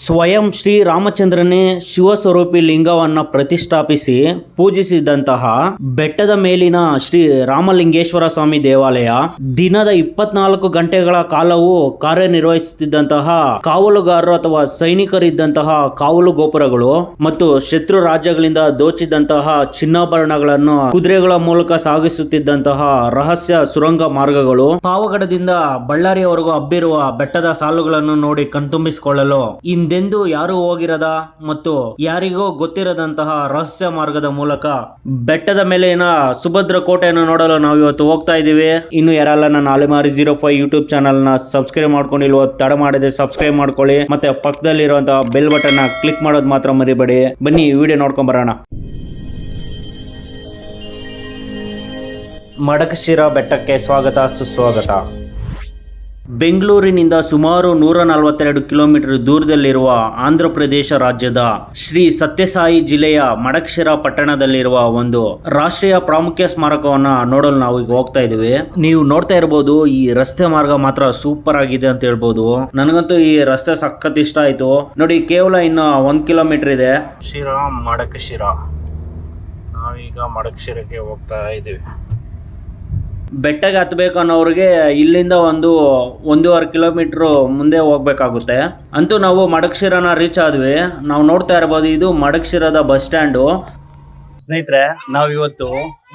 ಸ್ವಯಂ ಶ್ರೀ ರಾಮಚಂದ್ರನೇ ಶಿವಸ್ವರೂಪಿ ಲಿಂಗವನ್ನು ಪ್ರತಿಷ್ಠಾಪಿಸಿ ಪೂಜಿಸಿದಂತಹ ಬೆಟ್ಟದ ಮೇಲಿನ ಶ್ರೀ ರಾಮಲಿಂಗೇಶ್ವರ ಸ್ವಾಮಿ ದೇವಾಲಯ ದಿನದ 24 ಗಂಟೆಗಳ ಕಾಲವು ಕಾರ್ಯನಿರ್ವಹಿಸುತ್ತಿದ್ದಂತಹ ಕಾವಲುಗಾರರು ಅಥವಾ ಸೈನಿಕರಿದ್ದಂತಹ ಕಾವಲು ಗೋಪುರಗಳು ಮತ್ತು ಶತ್ರು ರಾಜ್ಯಗಳಿಂದ ದೋಚಿದಂತಹ ಚಿನ್ನಾಭರಣಗಳನ್ನು ಕುದುರೆಗಳ ಮೂಲಕ ಸಾಗಿಸುತ್ತಿದ್ದಂತಹ ರಹಸ್ಯ ಸುರಂಗ ಮಾರ್ಗಗಳು, ಪಾವಗಡದಿಂದ ಬಳ್ಳಾರಿಯವರೆಗೂ ಹಬ್ಬಿರುವ ಬೆಟ್ಟದ ಸಾಲುಗಳನ್ನು ನೋಡಿ ಕಣ್ತುಂಬಿಸಿಕೊಳ್ಳಲು ಹಿಂದೆಂದೂ ಯಾರು ಹೋಗಿರದ ಮತ್ತು ಯಾರಿಗೂ ಗೊತ್ತಿರದಂತಹ ರಹಸ್ಯ ಮಾರ್ಗದ ಮೂಲಕ ಬೆಟ್ಟದ ಮೇಲಿನ ಸುಭದ್ರ ಕೋಟೆಯನ್ನು ನೋಡಲು ನಾವು ಇವತ್ತು ಹೋಗ್ತಾ ಇದ್ದೀವಿ. ಇನ್ನು ಯಾರೆಲ್ಲ ನನ್ನ ಅಲೆಮಾರಿ 05 ಯೂಟ್ಯೂಬ್ ಚಾನಲ್ ನ ಸಬ್ಸ್ಕ್ರೈಬ್ ಮಾಡ್ಕೊಂಡಿಲ್ವೋ ತಡ ಮಾಡದೆ ಸಬ್ಸ್ಕ್ರೈಬ್ ಮಾಡ್ಕೊಳ್ಳಿ, ಮತ್ತೆ ಪಕ್ಕದಲ್ಲಿರುವಂತಹ ಬೆಲ್ ಬಟನ್ ನ ಕ್ಲಿಕ್ ಮಾಡೋದು ಮಾತ್ರ ಮರಿಬೇಡಿ. ಬನ್ನಿ ಈ ವಿಡಿಯೋ ನೋಡ್ಕೊಂಡ್ ಬರೋಣ. ಮಡಕಶಿರಾ ಬೆಟ್ಟಕ್ಕೆ ಸ್ವಾಗತ ಸುಸ್ವಾಗತ. ಬೆಂಗಳೂರಿನಿಂದ ಸುಮಾರು 142 ಕಿಲೋಮೀಟರ್ ದೂರದಲ್ಲಿರುವ ಆಂಧ್ರ ಪ್ರದೇಶ ರಾಜ್ಯದ ಶ್ರೀ ಸತ್ಯಸಾಯಿ ಜಿಲ್ಲೆಯ ಮಡಕಶಿರಾ ಪಟ್ಟಣದಲ್ಲಿರುವ ಒಂದು ರಾಷ್ಟ್ರೀಯ ಪ್ರಾಮುಖ್ಯ ಸ್ಮಾರಕವನ್ನ ನೋಡಲು ನಾವು ಈಗ ಹೋಗ್ತಾ ಇದೀವಿ. ನೀವು ನೋಡ್ತಾ ಇರಬಹುದು, ಈ ರಸ್ತೆ ಮಾರ್ಗ ಮಾತ್ರ ಸೂಪರ್ ಆಗಿದೆ ಅಂತ ಹೇಳ್ಬೋದು. ನನಗಂತೂ ಈ ರಸ್ತೆ ಸಖತ್ ಇಷ್ಟ ಆಯ್ತು. ನೋಡಿ, ಕೇವಲ ಇನ್ನು 1 ಕಿಲೋಮೀಟರ್ ಇದೆ. ಮಡಕಶಿರಾ, ನಾವೀಗ ಮಡಕಶಿರಾಕ್ಕೆ ಹೋಗ್ತಾ ಇದೀವಿ. ಬೆಟ್ಟಗೆ ಹತ್ತಬೇಕು ಅನ್ನೋರಿಗೆ ಇಲ್ಲಿಂದ 1.5 ಕಿಲೋಮೀಟರ್ ಮುಂದೆ ಹೋಗ್ಬೇಕಾಗುತ್ತೆ. ಅಂತೂ ನಾವು ಮಡಕಶಿರಾನ ರೀಚ್ ಆದ್ವಿ. ನಾವು ನೋಡ್ತಾ ಇರಬಹುದು, ಇದು ಮಡಕಶಿರಾದ ಬಸ್ ಸ್ಟ್ಯಾಂಡು. ಸ್ನೇಹಿತರೆ, ನಾವು ಇವತ್ತು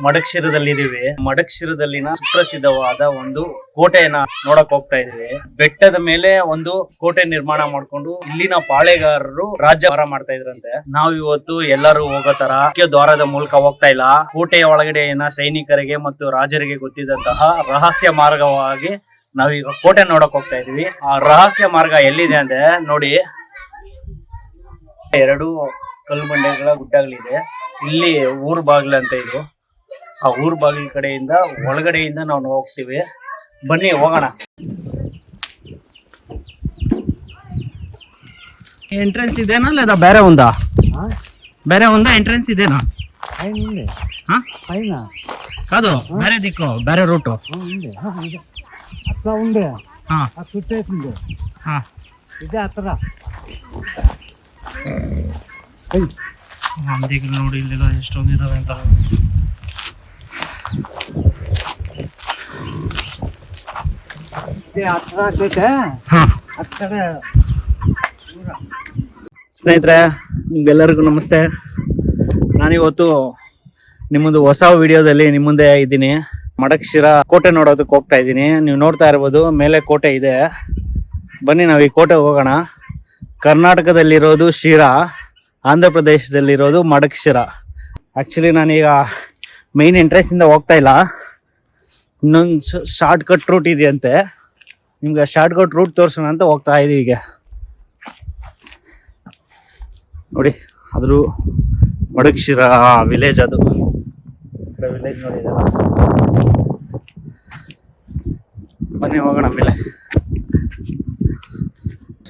ಮಡಕಶಿರಾದಲ್ಲಿ ಇದೀವಿ. ಮಡಕಶಿರಾದಲ್ಲಿನ ಸುಪ್ರಸಿದ್ಧವಾದ ಒಂದು ಕೋಟೆಯನ್ನ ನೋಡಕ್ ಹೋಗ್ತಾ ಇದೀವಿ. ಬೆಟ್ಟದ ಮೇಲೆ ಒಂದು ಕೋಟೆ ನಿರ್ಮಾಣ ಮಾಡ್ಕೊಂಡು ಇಲ್ಲಿನ ಪಾಳೆಗಾರರು ರಾಜ್ಯಭಾರ ಮಾಡ್ತಾ ಇದ್ರಂತೆ. ನಾವು ಇವತ್ತು ಎಲ್ಲರೂ ಹೋಗೋ ತರ ಮುಖ್ಯ ದ್ವಾರದ ಮೂಲಕ ಹೋಗ್ತಾ ಇಲ್ಲ. ಕೋಟೆಯ ಒಳಗಡೆಯನ್ನ ಸೈನಿಕರಿಗೆ ಮತ್ತು ರಾಜರಿಗೆ ಗೊತ್ತಿದ್ದಂತಹ ರಹಸ್ಯ ಮಾರ್ಗವಾಗಿ ನಾವೀಗ ಕೋಟೆ ನೋಡಕ್ ಹೋಗ್ತಾ ಇದೀವಿ. ಆ ರಹಸ್ಯ ಮಾರ್ಗ ಎಲ್ಲಿದೆ ಅಂದ್ರೆ ನೋಡಿ, 2 ಕಲ್ಲು ಬಂಡೆಗಳ ಗುಡ್ಡಗಳಿದೆ. ಇಲ್ಲಿ ಊರ್ ಬಾಗಿಲು ಅಂತ ಇದು. ಆ ಊರ್ ಬಾಗಿಲು ಕಡೆಯಿಂದ ಒಳಗಡೆಯಿಂದ ನಾವು ಹೋಗ್ತೀವಿ. ಬನ್ನಿ ಹೋಗೋಣ. ಎಂಟ್ರೆನ್ಸ್ ಇದೇನಾ లేదా ಬೇರೆ ಒಂದಾ? ಎಂಟ್ರೆನ್ಸ್ ಇದೇನಾ? కాదు, ಬೇರೆ ದಿಕ್ಕು, ಬೇರೆ ರೂಟು అట్లా ఉండే చుట్టేసింది ఇదే అత్తరా ಮಂದಿಗೆ ನೋಡಿ ಇಲ್ಲಿ ಎಷ್ಟೊಂದಿದಾವೆ ಅಂತ. ಸ್ನೇಹಿತರೆ, ನಿಮ್ಗೆಲ್ಲರಿಗೂ ನಮಸ್ತೆ. ನಾನಿವತ್ತು ನಿಮ್ಮೊಂದು ಹೊಸ ವಿಡಿಯೋದಲ್ಲಿ ನಿಮ್ಮ ಮುಂದೆ ಇದ್ದೀನಿ. ಮಡಕಶಿರಾ ಕೋಟೆ ನೋಡೋದಕ್ಕೆ ಹೋಗ್ತಾ ಇದ್ದೀನಿ. ನೀವು ನೋಡ್ತಾ ಇರ್ಬೋದು, ಮೇಲೆ ಕೋಟೆ ಇದೆ. ಬನ್ನಿ ನಾವು ಈ ಕೋಟೆ ಹೋಗೋಣ. ಕರ್ನಾಟಕದಲ್ಲಿರೋದು ಶಿರಾ, ಆಂಧ್ರ ಪ್ರದೇಶದಲ್ಲಿರೋದು ಮಡಕಶಿರಾ. ಆ್ಯಕ್ಚುಲಿ ನಾನೀಗ ಮೈನ್ ಎಂಟ್ರೆನ್ಸಿಂದ ಹೋಗ್ತಾ ಇಲ್ಲ, ಇನ್ನೊಂದು ಶಾರ್ಟ್ ಕಟ್ ರೂಟ್ ಇದೆಯಂತೆ. ನಿಮ್ಗೆ ಶಾರ್ಟ್ ಕಟ್ ರೂಟ್ ತೋರಿಸೋಣ ಅಂತ ಹೋಗ್ತಾ ಇದೀವಿ. ಈಗ ನೋಡಿ, ಆದರೂ ಮಡಕಶಿರಾ ವಿಲೇಜ್, ಅದು ವಿಲೇಜ್ ನೋಡಿ. ಬನ್ನಿ ಹೋಗೋಣ ಮೇಲೆ.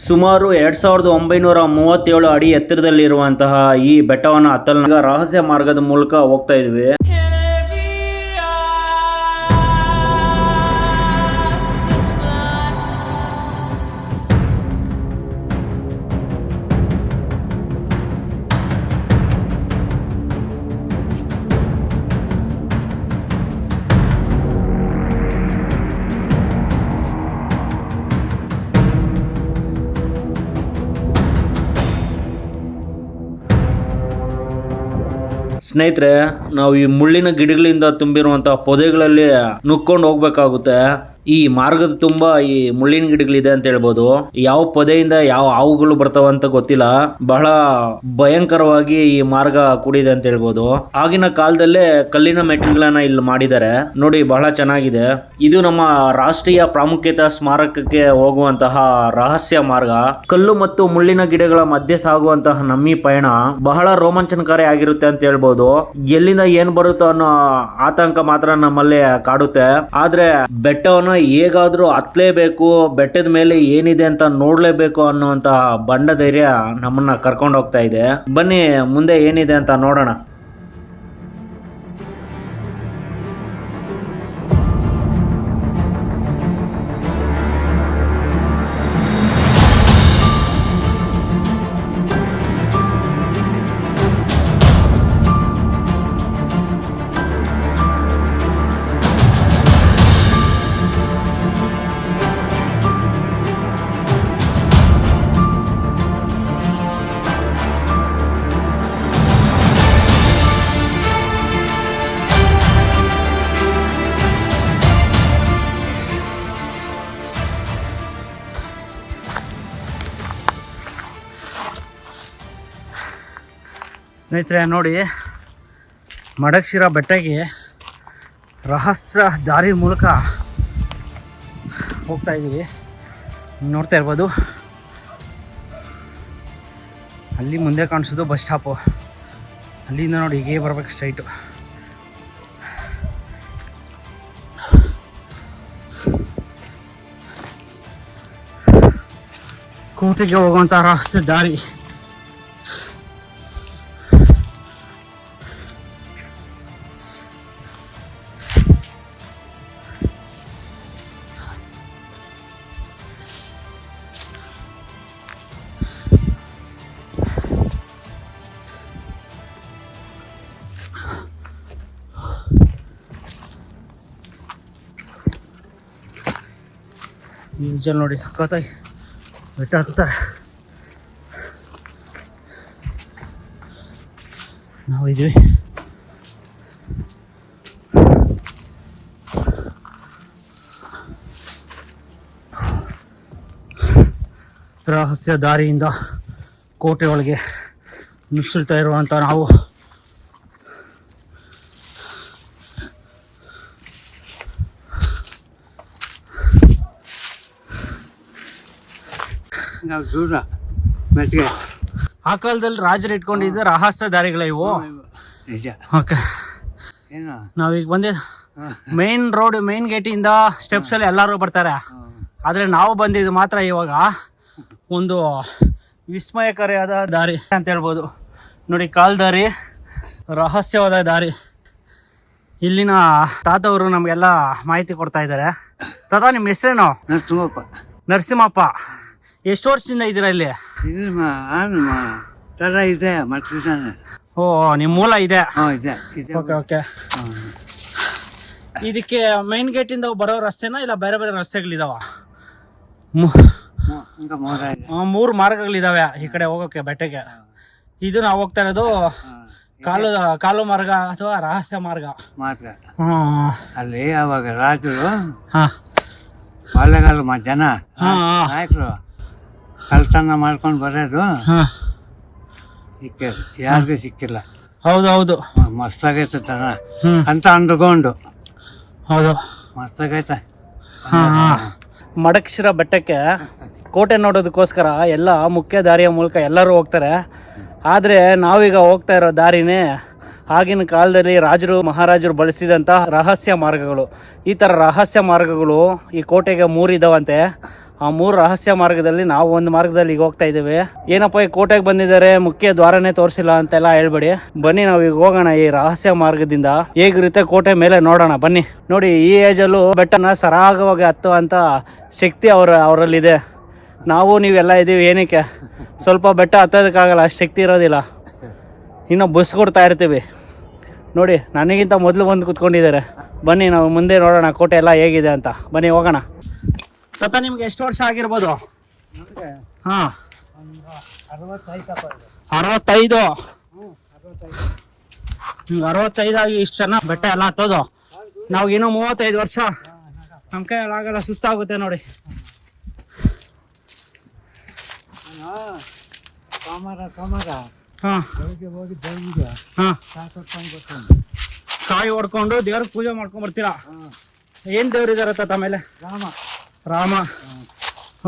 ಸುಮಾರು 2937 ಅಡಿ ಎತ್ತರದಲ್ಲಿರುವಂತಹ ಈ ಬೆಟ್ಟವನ್ನು ಹತ್ತಲು ರಹಸ್ಯ ಮಾರ್ಗದ ಮೂಲಕ ಹೋಗ್ತಾ ಇದ್ವಿ. ಸ್ನೇಹಿತರೆ, ನಾವು ಈ ಮುಳ್ಳಿನ ಗಿಡಗಳಿಂದ ತುಂಬಿರುವಂತಹ ಪೊದೆಗಳಲ್ಲಿ ನುಕ್ಕೊಂಡು ಹೋಗ್ಬೇಕಾಗುತ್ತೆ. ಈ ಮಾರ್ಗದ ತುಂಬಾ ಈ ಮುಳ್ಳಿನ ಗಿಡಗಳಿದೆ ಅಂತ ಹೇಳ್ಬೋದು. ಯಾವ ಪೊದೆಯಿಂದ ಯಾವ ಹಾವುಗಳು ಬರ್ತಾವ ಅಂತ ಗೊತ್ತಿಲ್ಲ. ಬಹಳ ಭಯಂಕರವಾಗಿ ಈ ಮಾರ್ಗ ಕೂಡಿದೆ ಅಂತ ಹೇಳ್ಬೋದು. ಆಗಿನ ಕಾಲದಲ್ಲೇ ಕಲ್ಲಿನ ಮೆಟ್ಟಿಲುಗಳನ್ನ ಇಲ್ಲಿ ಮಾಡಿದ್ದಾರೆ ನೋಡಿ, ಬಹಳ ಚೆನ್ನಾಗಿದೆ. ಇದು ನಮ್ಮ ರಾಷ್ಟ್ರೀಯ ಪ್ರಾಮುಖ್ಯತೆ ಸ್ಮಾರಕಕ್ಕೆ ಹೋಗುವಂತಹ ರಹಸ್ಯ ಮಾರ್ಗ. ಕಲ್ಲು ಮತ್ತು ಮುಳ್ಳಿನ ಗಿಡಗಳ ಮಧ್ಯೆ ಸಾಗುವಂತಹ ನಮ್ಮಿ ಪಯಣ ಬಹಳ ರೋಮಾಂಚನಕಾರಿ ಆಗಿರುತ್ತೆ ಅಂತ ಹೇಳ್ಬೋದು. ಎಲ್ಲಿಂದ ಏನ್ ಬರುತ್ತೋ ಅನ್ನೋ ಆತಂಕ ಮಾತ್ರ ನಮ್ಮಲ್ಲಿ ಕಾಡುತ್ತೆ. ಆದ್ರೆ ಬೆಟ್ಟವನ್ನು ಹೇಗಾದ್ರೂ ಹತ್ಲೇಬೇಕು, ಬೆಟ್ಟದ ಮೇಲೆ ಏನಿದೆ ಅಂತ ನೋಡ್ಲೇಬೇಕು ಅನ್ನುವಂತ ಬಂಡ ಧೈರ್ಯ ನಮ್ಮನ್ನ ಕರ್ಕೊಂಡು ಹೋಗ್ತಾ ಇದೆ. ಬನ್ನಿ ಮುಂದೆ ಏನಿದೆ ಅಂತ ನೋಡೋಣ. ಸ್ನೇಹಿತರೆ ನೋಡಿ, ಮಡಕ್ಶಿರಾ ಬೆಟ್ಟಕ್ಕೆ ರಹಸ್ಯ ದಾರಿ ಮೂಲಕ ಹೋಗ್ತಾ ಇದ್ದೀವಿ. ನೋಡ್ತಾ ಇರ್ಬೋದು, ಅಲ್ಲಿ ಮುಂದೆ ಕಾಣಿಸೋದು ಬಸ್ ಸ್ಟಾಪು. ಅಲ್ಲಿಂದ ನೋಡಿ ಹೀಗೆ ಬರ್ಬೇಕು ಸ್ಟ್ರೈಟು. ಕೋಟೆಗೆ ಹೋಗುವಂಥ ರಹಸ್ಯ ದಾರಿ. ಈ ನಿಜಲ್ಲಿ ನೋಡಿ ಸಖತ್ತಾಗಿ ಬೆಟ್ಟ ಹತ್ತಾರೆ. ನಾವಿದ್ವಿ ರಹಸ್ಯ ದಾರಿಯಿಂದ ಕೋಟೆ ಒಳಗೆ ನುಸುಳ್ತಾ ಇರುವಂಥ ನಾವು ದೂರ ಮೆಟ್ಟಿಗೆ. ಆ ಕಾಲದಲ್ಲಿ ರಾಜರು ಇಟ್ಕೊಂಡಿದ್ದ ರಹಸ್ಯ ದಾರಿಗಳ ಇವು. ನಿಜ. ಓಕೆ, ಏನು ನಾವೀಗ ಬಂದಿದ್ದು ಮೇನ್ ರೋಡ್, ಮೇನ್ ಗೇಟಿಂದ ಸ್ಟೆಪ್ಸಲ್ಲಿ ಎಲ್ಲರೂ ಬರ್ತಾರೆ. ಆದರೆ ನಾವು ಬಂದಿದ್ದು ಮಾತ್ರ ಇವಾಗ ಒಂದು ವಿಸ್ಮಯಕಾರಿಯಾದ ದಾರಿ ಅಂತ ಹೇಳ್ಬೋದು. ನೋಡಿ, ಕಾಲ್ ದಾರಿ, ರಹಸ್ಯವಾದ ದಾರಿ. ಇಲ್ಲಿನ ತಾತವರು ನಮಗೆಲ್ಲ ಮಾಹಿತಿ ಕೊಡ್ತಾ ಇದ್ದಾರೆ. ತಾತ, ನಿಮ್ಮ ಹೆಸರೇನು? ನರಸಿಂಹಪ್ಪ. ನರಸಿಂಹಪ್ಪ. ಎಷ್ಟು ವರ್ಷದಿಂದ ಇದ್ದೀರಾ ಇಲ್ಲಿ? ತರ ಇದೆ ಮಾಡ್ತಿದ್ದಾನೆ. ಓ, ನಿಮ್ಮ ಮೂಲ ಇದೆ. ಇದೆ. Okay okay. ಇದಕ್ಕೆ ಮೈನ್ ಗೇಟಿಂದ ಬರೋ ರಸ್ತೆನಾ ಇಲ್ಲ ಬೇರೆ ಬೇರೆ ರಸ್ತೆಗಳಿದಾವ? ಮೂರು ಮಾರ್ಗಗಳಿದಾವೆ ಈ ಕಡೆ ಹೋಗೋಕೆ ಬೆಟ್ಟಕ್ಕೆ. ಇದು ನಾವು ಹೋಗ್ತಾ ಇರೋದು ಕಾಲು ಮಾರ್ಗ ಅಥವಾ ರಹಸ್ಯ ಮಾರ್ಗ. ಅಲ್ಲಿ ಅವಾಗ ರಾಜರು ಬಾಲ್ಯಗಾಲ ಜನ ನಾಯಕರು ಕಳ್ತನ ಮಾಡ್ಕೊಂಡು ಬರೋದು ಯಾರಿಗೂ ಸಿಕ್ಕಿಲ್ಲ. ಹೌದು, ಮಸ್ತಾಗೈತೆ ತರ ಅಂತ ಅಂದುಕೊಂಡು. ಹೌದು, ಮಸ್ತಾಗೈತೆ. ಮಡಕ್ಶಿರಾ ಬೆಟ್ಟಕ್ಕೆ ಕೋಟೆ ನೋಡೋದಕ್ಕೋಸ್ಕರ ಎಲ್ಲ ಮುಖ್ಯ ದಾರಿಯ ಮೂಲಕ ಎಲ್ಲರೂ ಹೋಗ್ತಾರೆ. ಆದರೆ ನಾವೀಗ ಹೋಗ್ತಾ ಇರೋ ದಾರಿನೇ ಆಗಿನ ಕಾಲದಲ್ಲಿ ರಾಜರು ಮಹಾರಾಜರು ಬಳಸಿದಂಥ ರಹಸ್ಯ ಮಾರ್ಗಗಳು. ಈ ಥರ ರಹಸ್ಯ ಮಾರ್ಗಗಳು ಈ ಕೋಟೆಗೆ 3 ಇದ್ದಾವಂತೆ. ಆ 3 ರಹಸ್ಯ ಮಾರ್ಗದಲ್ಲಿ ನಾವು ಒಂದು ಮಾರ್ಗದಲ್ಲಿ ಈಗ ಹೋಗ್ತಾ ಇದ್ದೀವಿ. ಏನಪ್ಪ, ಈ ಕೋಟೆಗೆ ಬಂದಿದ್ದಾರೆ, ಮುಖ್ಯ ದ್ವಾರನೇ ತೋರಿಸಿಲ್ಲ ಅಂತೆಲ್ಲ ಹೇಳ್ಬೇಡಿ. ಬನ್ನಿ, ನಾವು ಈಗ ಹೋಗೋಣ ಈ ರಹಸ್ಯ ಮಾರ್ಗದಿಂದ. ಹೇಗಿರುತ್ತೆ ಕೋಟೆ ಮೇಲೆ ನೋಡೋಣ ಬನ್ನಿ. ನೋಡಿ, ಈ ಏಜಲ್ಲೂ ಬೆಟ್ಟನ ಸರಾಗವಾಗಿ ಹತ್ತುವಂಥ ಶಕ್ತಿ ಅವರಲ್ಲಿದೆ. ನಾವು ನೀವೆಲ್ಲ ಇದ್ದೀವಿ, ಏನಕ್ಕೆ ಸ್ವಲ್ಪ ಬೆಟ್ಟ ಹತ್ತೋದಕ್ಕಾಗಲ್ಲ, ಅಷ್ಟು ಶಕ್ತಿ ಇರೋದಿಲ್ಲ. ಇನ್ನು ಬಸ್ ಕೊಡ್ತಾ ಇರ್ತೀವಿ. ನೋಡಿ, ನನಗಿಂತ ಮೊದಲು ಬಂದು ಕೂತ್ಕೊಂಡಿದ್ದಾರೆ. ಬನ್ನಿ, ನಾವು ಮುಂದೆ ನೋಡೋಣ ಕೋಟೆ ಎಲ್ಲ ಹೇಗಿದೆ ಅಂತ. ಬನ್ನಿ ಹೋಗೋಣ. ತಾತ, ನಿಮ್ಗೆ ಎಷ್ಟು ವರ್ಷ ಆಗಿರ್ಬೋದು? ಹಾಂ, 65. 65 ಆಗಿ ಇಷ್ಟು ಚೆನ್ನಾಗಿ ಬೆಟ್ಟ ಎಲ್ಲ ಹತ್ತೋದು. ನಾವು ಇನ್ನೂ 35 ವರ್ಷ, ನಮ್ಮ ಕೈಯಲ್ಲಿ ಆಗಲ್ಲ, ಸುಸ್ತಾಗುತ್ತೆ ನೋಡಿ. ಹಾಂ, ಕಾಯಿ ಹೊಡ್ಕೊಂಡು ದೇವ್ರಿಗೆ ಪೂಜೆ ಮಾಡ್ಕೊಂಡ್ ಬರ್ತೀರಾ? ಏನ್ ದೇವ್ರಿದಾರ ತಾತ ಆಮೇಲೆ? ರಾಮ.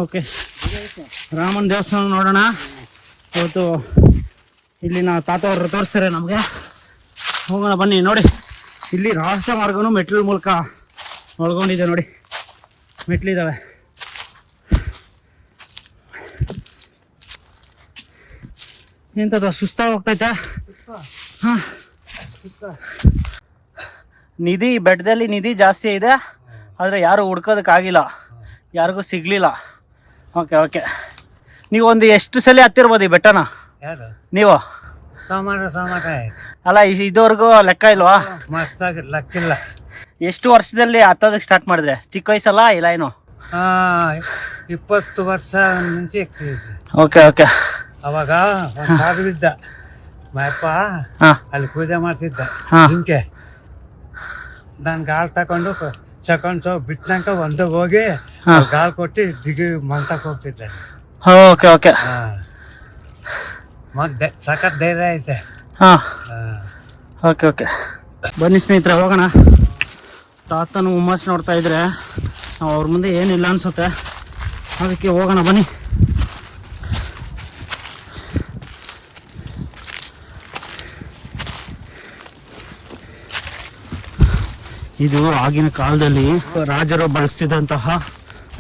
ಓಕೆ, ರಾಮನ ದೇವಸ್ಥಾನ ನೋಡೋಣ ಇವತ್ತು. ಇಲ್ಲಿನ ತಾತವ್ರು ತೋರಿಸ್ತಾರೆ ನಮಗೆ. ಹೋಗೋಣ ಬನ್ನಿ. ನೋಡಿ, ಇಲ್ಲಿ ರಹಸ್ಯ ಮಾರ್ಗನೂ ಮೆಟ್ಲ ಮೂಲಕ ಒಳಗೊಂಡಿದೆ. ನೋಡಿ, ಮೆಟ್ಲಿದ್ದಾವೆ. ಎಂತದ ಸುಸ್ತಾಗಿ ಹೋಗ್ತೈತೆ. ಹಾಂ, ನಿಧಿ, ಬೆಟ್ಟದಲ್ಲಿ ನಿಧಿ ಜಾಸ್ತಿ ಇದೆ, ಆದರೆ ಯಾರು ಹುಡ್ಕೋದಕ್ಕಾಗಿಲ್ಲ, ಯಾರಿಗೂ ಸಿಗಲಿಲ್ಲ. Okay okay. ನೀವು ಒಂದು ಎಷ್ಟು ಸಲ ಹತ್ತಿರ್ಬೋದು ಈ ಬೆಟ್ಟನ? ಯಾರು ನೀವು? ಅಲ್ಲ, ಇದುವರೆಗೂ ಲೆಕ್ಕ ಇಲ್ವಾ? ಮಸ್ತಾಗಿ ಲೆಕ್ಕಿಲ್ಲ. ಎಷ್ಟು ವರ್ಷದಲ್ಲಿ ಹತ್ತೋದಕ್ಕೆ ಸ್ಟಾರ್ಟ್ ಮಾಡಿದ್ರೆ? ಚಿಕ್ಕ ವಯಸ್ಸಲ್ಲ ಇಲ್ಲ ಏನು? 20 ವರ್ಷ ಮುಂಚೆ. Okay okay. ಅವಾಗ ಇದ್ದ ಮಯಪ್ಪ ಅಲ್ಲಿ ಪೂಜೆ ಮಾಡ್ತಿದ್ದ. ಜಿಂಕೆ ನಾನು ಗಾಲ್ ತಕೊಂಡು ಬಿಟ್ಟನಕ ಒಂದು ಹೋಗಿ ಗಾಲ್ ಕೊಟ್ಟು ದಿಗಿ ಮಂತಕ್ಕೆ ಹೋಗ್ತಿದ್ದೆ. Okay okay. ಸಖತ್ ಧೈರ್ಯ ಐತೆ. ಹಾಂ, ಓಕೆ ಓಕೆ. ಬನ್ನಿ ಸ್ನೇಹಿತರೆ, ಹೋಗೋಣ. ತಾತನು ಹುಮ್ಮಸ್ ನೋಡ್ತಾ ಇದ್ರೆ ನಾವು ಅವ್ರ ಮುಂದೆ ಏನಿಲ್ಲ ಅನಿಸುತ್ತೆ, ಅದಕ್ಕೆ ಹೋಗೋಣ ಬನ್ನಿ. ಇದು ಆಗಿನ ಕಾಲದಲ್ಲಿ ರಾಜರು ಬಳಸ್ತಿದ್ದಂತಹ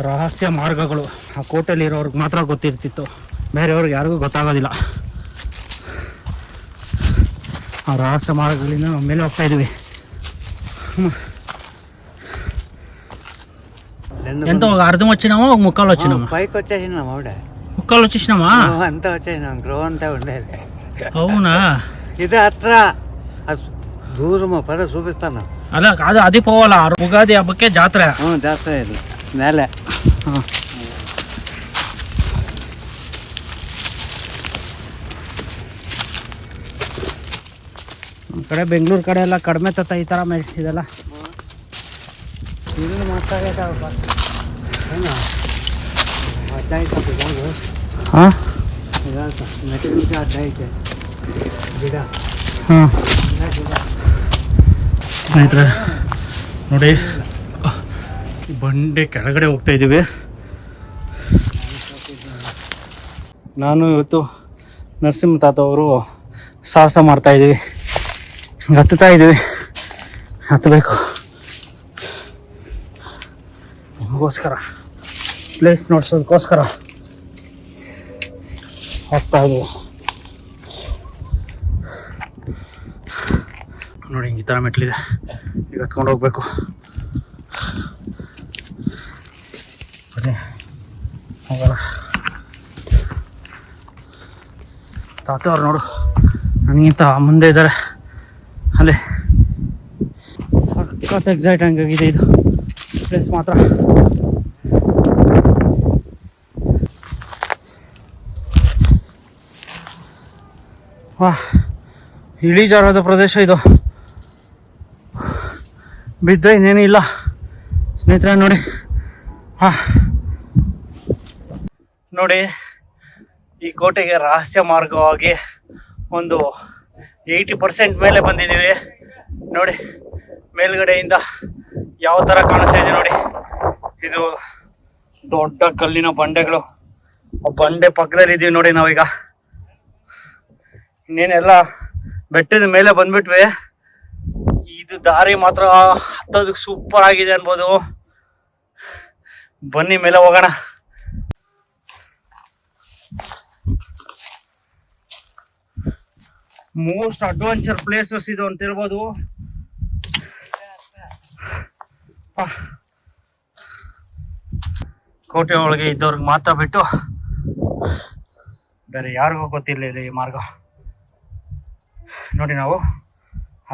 ರಹಸ್ಯ ಮಾರ್ಗಗಳು. ಆ ಕೋಟೆಯಲ್ಲಿ ಇರೋರ್ಗೆ ಮಾತ್ರ ಗೊತ್ತಿರ್ತಿತ್ತು, ಬೇರೆಯವ್ರಿಗೆ ಯಾರಿಗೂ ಗೊತ್ತಾಗೋದಿಲ್ಲ. ಆ ರಹಸ್ಯ ಮಾರ್ಗಗಳಿಂದ ನಾವು ಮೇಲೆ ಹೋಗ್ತಾ ಇದೀವಿ. ఎంత ఒక అర్థం వచ్చినామా ఒక ముక్కలు వచ్చినామా? పైకి వచ్చేసినాం ఆవిడ. ముక్కలు వచ్చేసినామా? అంతా వచ్చేసినాం, గ్రో అంతా ఉండేది. అవునా? ఇది అట్ర దూరము పద చూపిస్తాను. అలా కాదు, అది పోవాలా. ఉగాది హಬ್ಬಕ್ಕೆ ಜಾತ್ರೆ. ಜಾತ್ರೆ ಇದು ಮೇಲೆ. ಕಡೆ ಬೆಂಗಳೂರು ಕಡೆ ಎಲ್ಲ ಕಡಿಮೆ ತತ್ತ ಈ ಥರ ಇದೆಲ್ಲ. ಇದು ಮಾತಾಡೋದಪ್ಪ ಏನು ಅಡ್ಡ ಐತಪ್ಪ ಇದಾಗು. ಹಾಂ, ಇದಾಯ್ತು ಮೆಟೀರಿಯಲ್ಗೆ ಅಡ್ಡ ಐತೆ ಗಿಡ. ಹಾಂ ಸ್ನೇಹಿತರೆ ನೋಡಿ, ಬಂಡೆ ಕೆಳಗಡೆ ಹೋಗ್ತಾ ಇದ್ದೀವಿ. ನಾನು ಇವತ್ತು ನರಸಿಂಹ ತಾತ ಅವರು ಸಾಹಸ ಮಾಡ್ತಾ ಇದ್ದೀವಿ. ಹತ್ತುತ್ತಾ ಇದ್ದೀವಿ, ಹತ್ತಬೇಕು. ನಿಮಗೋಸ್ಕರ ಪ್ಲೇಸ್ ನೋಡ್ಸೋದಕ್ಕೋಸ್ಕರ ಹೋಗ್ತಾ ಇದ್ದೀವಿ. ನೋಡಿ, ಈ ಥರ ಮೆಟ್ಲಿದೆ, ಈಗ ಹತ್ಕೊಂಡು ಹೋಗ್ಬೇಕು. ಬನ್ನಿ ಹೋಗೋಣ. ತಾತವ್ರು ನೋಡು ನನಗಿಂತ ಮುಂದೆ ಇದ್ದಾರೆ. ಅಲ್ಲೇ ಸಖತ್ ಎಕ್ಸೈಟಿಂಗ್ ಆಗಿದೆ ಇದು ಪ್ಲೇಸ್ ಮಾತ್ರ. ವಾಹ್, ಇಳಿಜಾರಾದ ಪ್ರದೇಶ ಇದು. ಬಿದ್ದರೆ ಇನ್ನೇನು ಇಲ್ಲ ಸ್ನೇಹಿತರೆ. ನೋಡಿ, ಹಾಂ ನೋಡಿ, ಈ ಕೋಟೆಗೆ ರಹಸ್ಯ ಮಾರ್ಗವಾಗಿ ಒಂದು 80% ಮೇಲೆ ಬಂದಿದ್ದೀವಿ. ನೋಡಿ ಮೇಲ್ಗಡೆಯಿಂದ ಯಾವ ಥರ ಕಾಣಿಸ್ತಾ ಇದೆ ನೋಡಿ. ಇದು ದೊಡ್ಡ ಕಲ್ಲಿನ ಬಂಡೆಗಳು, ಆ ಬಂಡೆ ಪಕ್ಕದಲ್ಲಿ ಇದ್ದೀವಿ ನೋಡಿ ನಾವೀಗ. ಇನ್ನೇನೆಲ್ಲ ಬೆಟ್ಟದ ಮೇಲೆ ಬಂದ್ಬಿಟ್ವಿ. ಇದು ದಾರಿ ಮಾತ್ರ ಹತ್ತೋದಕ್ಕೆ ಸೂಪರ್ ಆಗಿದೆ ಅನ್ಬೋದು. ಬನ್ನಿ ಮೇಲೆ ಹೋಗೋಣ. ಮೋಸ್ಟ್ ಅಡ್ವೆಂಚರ್ ಪ್ಲೇಸಸ್ ಇದು ಅಂತ ಹೇಳ್ಬೋದು. ಕೋಟೆ ಒಳಗೆ ಇದ್ದವ್ರಿಗೆ ಮಾತ್ರ ಬಿಟ್ಟು ಬೇರೆ ಯಾರಿಗೂ ಗೊತ್ತಿರಲಿಲ್ಲ ಈ ಮಾರ್ಗ. ನೋಡಿ, ನಾವು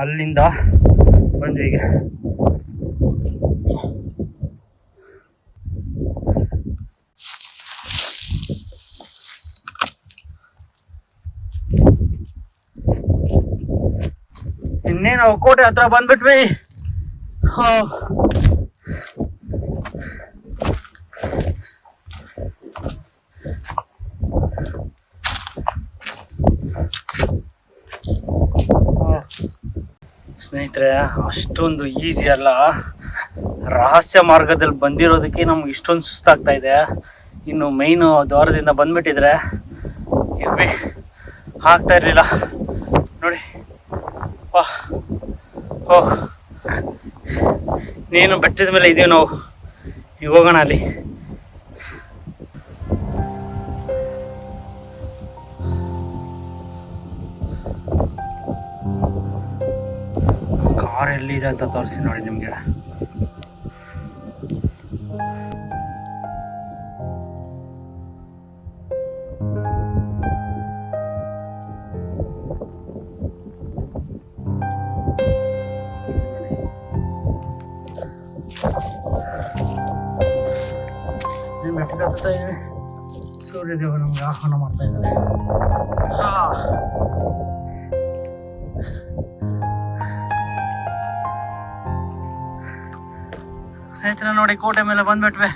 ಅಲ್ಲಿಂದ ಬಂದ್ವಿ. ಈಗ ಇನ್ನೇ ನಾವು ಕೋಟೆ ಹತ್ರ ಬಂದ್ಬಿಟ್ವಿ. ಸ್ನೇಹಿತರೆ, ಅಷ್ಟೊಂದು ಈಸಿ ಅಲ್ಲ. ರಹಸ್ಯ ಮಾರ್ಗದಲ್ಲಿ ಬಂದಿರೋದಕ್ಕೆ ನಮ್ಗೆ ಇಷ್ಟೊಂದು ಸುಸ್ತಾಗ್ತಾ ಇದೆ. ಇನ್ನು ಮೈನು ದ್ವಾರದಿಂದ ಬಂದ್ಬಿಟ್ಟಿದ್ರೆ ಹೆವಿ ಆಗ್ತಾ ಇರಲಿಲ್ಲ ನೋಡಿ. ವಾಹ್, ಓಹ್, ನೀನು ಬೆಟ್ಟದ ಮೇಲೆ ಇದೀವಿ ನಾವು. ಈಗ ಹೋಗೋಣ ಅಲ್ಲಿ. ಕಾರ್ ಎಲ್ಲಿದೆ ಅಂತ ತೋರಿಸಿ ನೋಡಿ ನಿಮಗೆ. ಮೆಟ್ಟಿಗೆ ಹತ್ತಾ ಇದ್ವಿ. ಸೂರ್ಯದೇವ ನಮ್ಗೆ ಆಹ್ವಾನ ಮಾಡ್ತಾ ಇದ್ದಾರೆ. ಸ್ನೇಹಿತರೆ ನೋಡಿ, ಕೋಟೆ ಮೇಲೆ ಬಂದ್ಬಿಟ್ವೆ.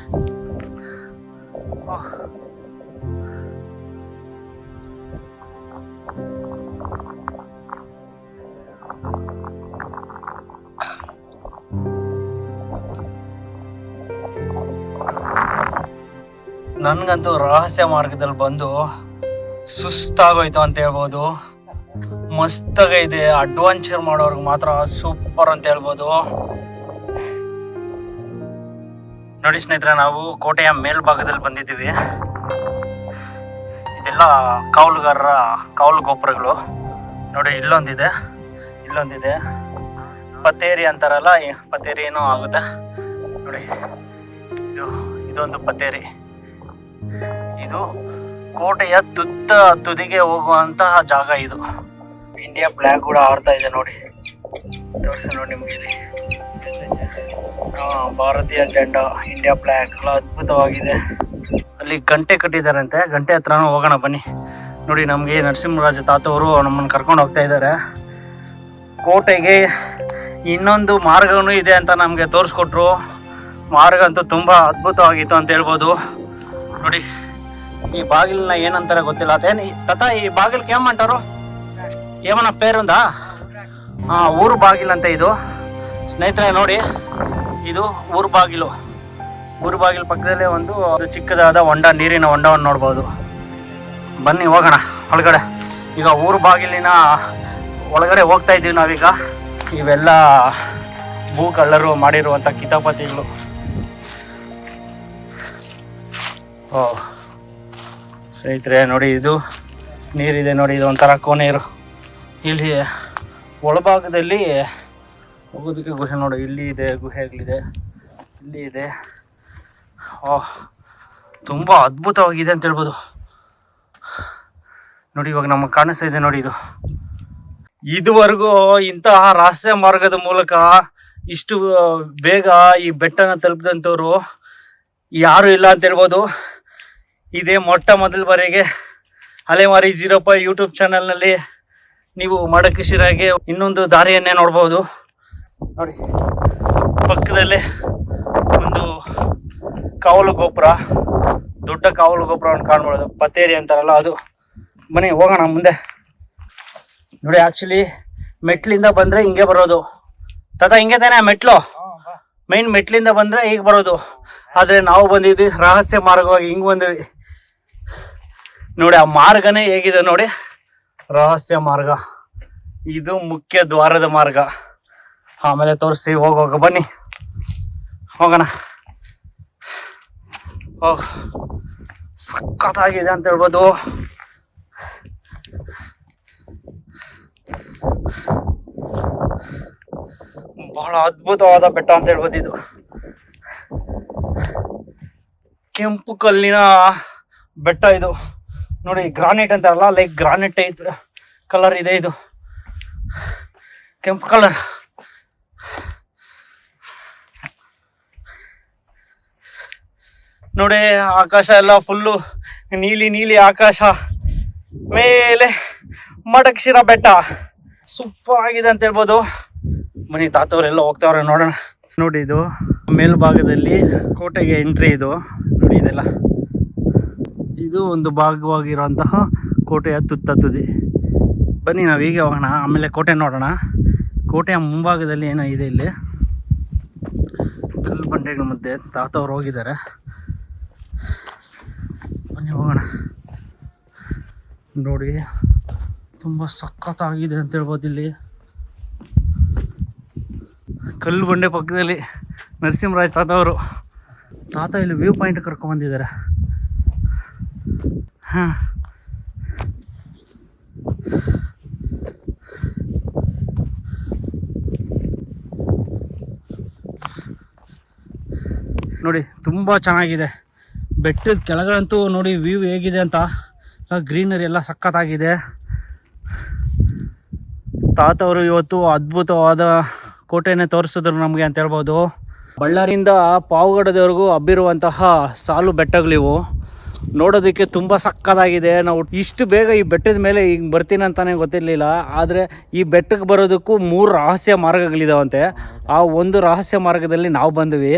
ನನಗಂತೂ ರಹಸ್ಯ ಮಾರ್ಗದಲ್ಲಿ ಬಂದು ಸುಸ್ತಾಗೋಯ್ತು ಅಂತ ಹೇಳ್ಬೋದು. ಮಸ್ತಾಗೈತೆ, ಅಡ್ವೆಂಚರ್ ಮಾಡೋರ್ಗೆ ಮಾತ್ರ ಸೂಪರ್ ಅಂತ ಹೇಳ್ಬೋದು. ನೋಡಿ ಸ್ನೇಹಿತರೆ, ನಾವು ಕೋಟೆಯ ಮೇಲ್ಭಾಗದಲ್ಲಿ ಬಂದಿದ್ದೀವಿ. ಇದೆಲ್ಲ ಕಾವಲುಗಾರರ ಕಾವಲು ಗೋಪುರಗಳು. ನೋಡಿ ಇಲ್ಲೊಂದಿದೆ, ಇಲ್ಲೊಂದಿದೆ, ಪತೇರಿ ಅಂತಾರಲ್ಲ, ಪತೇರಿ ಏನೋ ಆಗುತ್ತೆ ನೋಡಿ. ಇದೊಂದು ಪತೇರಿ. ಇದು ಕೋಟೆಯ ತುದಿಗೆ ಹೋಗುವಂತಹ ಜಾಗ. ಇದು ಇಂಡಿಯಾ ಫ್ಲಾಗ್ ಕೂಡ ಹಾರ್ತಾ ಇದೆ ನೋಡಿ, ತೋರಿಸಿ ನೋಡಿ ನಿಮಗೆ ಇಲ್ಲಿ. ಭಾರತೀಯ ಜೆಂಡಾ, ಇಂಡಿಯಾ ಫ್ಲಾಗ್ ಎಲ್ಲ ಅದ್ಭುತವಾಗಿದೆ. ಅಲ್ಲಿ ಗಂಟೆ ಕಟ್ಟಿದಾರಂತೆ, ಗಂಟೆ ಹತ್ರನೂ ಹೋಗೋಣ ಬನ್ನಿ. ನೋಡಿ ನಮಗೆ ನರಸಿಂಹರಾಜ ತಾತವರು ನಮ್ಮನ್ನು ಕರ್ಕೊಂಡು ಹೋಗ್ತಾ ಇದ್ದಾರೆ. ಕೋಟೆಗೆ ಇನ್ನೊಂದು ಮಾರ್ಗವೂ ಇದೆ ಅಂತ ನಮಗೆ ತೋರಿಸ್ಕೊಟ್ರು. ಮಾರ್ಗ ಅಂತೂ ತುಂಬ ಅದ್ಭುತವಾಗಿತ್ತು ಅಂತ ಹೇಳ್ಬೋದು. ನೋಡಿ ಈ ಬಾಗಿಲನ್ನ ಏನಂತಾರೆ ಗೊತ್ತಿಲ್ಲ. ಅದೇನು ತಾತ ಈ ಬಾಗಿಲ್ಗೆ ಏమంటారు? ఏమన్నా పేరుందా? ಊರು ಬಾಗಿಲು ಅಂತ ಇದು ಸ್ನೇಹಿತರೆ. ನೋಡಿ ಇದು ಊರು ಬಾಗಿಲು. ಊರು ಬಾಗಿಲು ಪಕ್ಕದಲ್ಲೇ ಒಂದು ಚಿಕ್ಕದಾದ ಹೊಂಡ, ನೀರಿನ ಹೊಂಡವನ್ನು ನೋಡ್ಬೋದು. ಬನ್ನಿ ಹೋಗೋಣ ಒಳಗಡೆ. ಈಗ ಊರು ಬಾಗಿಲಿನ ಒಳಗಡೆ ಹೋಗ್ತಾ ಇದ್ದೀವಿ ನಾವೀಗ. ಇವೆಲ್ಲ ಭೂಕಳ್ಳರು ಮಾಡಿರುವಂಥ ಕಿತಾಪತಿಗಳು. ಓ ಸ್ನೇಹಿತರೆ ನೋಡಿ, ಇದು ನೀರಿದೆ ನೋಡಿ, ಇದು ಒಂಥರ ಕೋನೇರು. ಇಲ್ಲಿ ಒಳಭಾಗದಲ್ಲಿ ಹೋಗೋದಕ್ಕೆ ಗುಹೆ ನೋಡಿ, ಇಲ್ಲಿ ಇದೆ, ಗುಹೆಗಳಿದೆ, ಇಲ್ಲಿ ಇದೆ. ಓಹ್ ತುಂಬ ಅದ್ಭುತವಾಗಿದೆ ಅಂತ ಹೇಳ್ಬೋದು. ನೋಡಿ ಇವಾಗ ನಮಗೆ ಕಾಣಿಸ್ತಾ ಇದೆ ನೋಡಿ. ಇದುವರೆಗೂ ಇಂತಹ ರಹಸ್ಯ ಮಾರ್ಗದ ಮೂಲಕ ಇಷ್ಟು ಬೇಗ ಈ ಬೆಟ್ಟನ ತಲುಪಿದಂಥವ್ರು ಯಾರೂ ಇಲ್ಲ ಅಂತ ಹೇಳ್ಬೋದು. ಇದೇ ಮೊಟ್ಟ ಮೊದಲ ಬಾರಿಗೆ ಅಲೆಮಾರಿ 05 ಯೂಟ್ಯೂಬ್ ಚಾನಲ್ನಲ್ಲಿ ನೀವು ಮಡಕಶಿರಾಗೆ ಇನ್ನೊಂದು ದಾರಿಯನ್ನೇ ನೋಡ್ಬೋದು. ನೋಡಿ ಪಕ್ಕದಲ್ಲೇ ಒಂದು ಕಾವಲು ಗೋಪುರ, ದೊಡ್ಡ ಕಾವಲು ಗೋಪುರವನ್ನು ಕಾಣ್ಬೋದು, ಪತೇರಿ ಅಂತಾರಲ್ಲ ಅದು. ಬನ್ನಿ ಹೋಗೋಣ ಮುಂದೆ. ನೋಡಿ ಆ್ಯಕ್ಚುಲಿ ಮೆಟ್ಲಿಂದ ಬಂದರೆ ಹಿಂಗೆ ಬರೋದು ತಾತ, ಹಿಂಗೆ ತಾನೆ ಮೆಟ್ಲು, ಮೈನ್ ಮೆಟ್ಲಿಂದ ಬಂದರೆ ಈಗ ಬರೋದು. ಆದರೆ ನಾವು ಬಂದಿದ್ವಿ ರಹಸ್ಯ ಮಾರ್ಗವಾಗಿ ಹಿಂಗೆ ಬಂದಿವಿ ನೋಡಿ. ಆ ಮಾರ್ಗನೇ ಹೇಗಿದೆ ನೋಡಿ, ರಹಸ್ಯ ಮಾರ್ಗ. ಇದು ಮುಖ್ಯ ದ್ವಾರದ ಮಾರ್ಗ. ಆಮೇಲೆ ತೋರಿಸಿ ಹೋಗುವಾಗ ಬನ್ನಿ ಹೋಗೋಣ. ಓಹ್ ಸಖತ್ತಾಗಿದೆ ಅಂತ ಹೇಳ್ಬೋದು. ಬಹಳ ಅದ್ಭುತವಾದ ಬೆಟ್ಟ ಅಂತ ಹೇಳ್ಬೋದು. ಇದು ಕೆಂಪು ಕಲ್ಲಿನ ಬೆಟ್ಟ ಇದು ನೋಡಿ. ಗ್ರಾನೈಟ್ ಅಂತಾರಲ್ಲ, ಲೈಕ್ ಗ್ರಾನೈಟ್ ಟೈಪ್ ಕಲರ್ ಇದೆ. ಇದು ಕೆಂಪು ಕಲರ್. ನೋಡಿ ಆಕಾಶ ಎಲ್ಲ ಫುಲ್ಲು ನೀಲಿ ನೀಲಿ ಆಕಾಶ, ಮೇಲೆ ಮಡಕಶಿರಾ ಬೆಟ್ಟ ಸೂಪರ್ ಆಗಿದೆ ಅಂತ ಹೇಳ್ಬೋದು. ಬನ್ನಿ ತಾತವರೆಲ್ಲ ಹೋಗ್ತಾವ್ರೆ ನೋಡೋಣ. ನೋಡಿ ಇದು ಮೇಲ್ಭಾಗದಲ್ಲಿ ಕೋಟೆಗೆ ಎಂಟ್ರಿ. ಇದು ನೋಡಿ, ಇದೆಲ್ಲ ಇದು ಒಂದು ಭಾಗವಾಗಿರುವಂತಹ ಕೋಟೆಯ ತುದಿ. ಬನ್ನಿ ನಾವು ಹೀಗೆ ಹೋಗೋಣ, ಆಮೇಲೆ ಕೋಟೆ ನೋಡೋಣ. ಕೋಟೆಯ ಮುಂಭಾಗದಲ್ಲಿ ಏನೋ ಇದೆ, ಇಲ್ಲಿ ಕಲ್ಲು ಬಂಡೆಗಳ ಮಧ್ಯೆ ತಾತವ್ರು ಹೋಗಿದ್ದಾರೆ. ಬನ್ನಿ ಹೋಗೋಣ. ನೋಡಿ ತುಂಬ ಸಖತ್ತಾಗಿದೆ ಅಂತ ಹೇಳ್ಬೋದು. ಇಲ್ಲಿ ಕಲ್ಲು ಬಂಡೆ ಪಕ್ಕದಲ್ಲಿ ನರಸಿಂಹರಾಜ ತಾತವರು. ತಾತ ಇಲ್ಲಿ ವ್ಯೂ ಪಾಯಿಂಟ್ ಕರ್ಕೊಂಡ್ಬಂದಿದ್ದಾರೆ. ಹಾಂ ನೋಡಿ ತುಂಬ ಚೆನ್ನಾಗಿದೆ. ಬೆಟ್ಟದ ಕೆಳಗಂತೂ ನೋಡಿ ವ್ಯೂ ಹೇಗಿದೆ ಅಂತ, ಗ್ರೀನರಿ ಎಲ್ಲ ಸಖತ್ತಾಗಿದೆ. ತಾತವರು ಇವತ್ತು ಅದ್ಭುತವಾದ ಕೋಟೆನೇ ತೋರಿಸಿದ್ರು ನಮಗೆ ಅಂತ ಹೇಳ್ಬೋದು. ಬಳ್ಳಾರಿಯಿಂದ ಪಾವಗಡದವರೆಗೂ ಹಬ್ಬಿರುವಂತಹ ಸಾಲು ಬೆಟ್ಟಗಳಿವು. ನೋಡೋದಕ್ಕೆ ತುಂಬ ಸಕ್ಕತ್ತಾಗಿದೆ. ನಾವು ಇಷ್ಟು ಬೇಗ ಈ ಬೆಟ್ಟದ ಮೇಲೆ ಹಿಂಗೆ ಬರ್ತೀನಿ ಅಂತಾನೆ ಗೊತ್ತಿರಲಿಲ್ಲ. ಆದರೆ ಈ ಬೆಟ್ಟಕ್ಕೆ ಬರೋದಕ್ಕೂ 3 ರಹಸ್ಯ ಮಾರ್ಗಗಳಿದಾವಂತೆ. ಆ ಒಂದು ರಹಸ್ಯ ಮಾರ್ಗದಲ್ಲಿ ನಾವು ಬಂದ್ವಿ.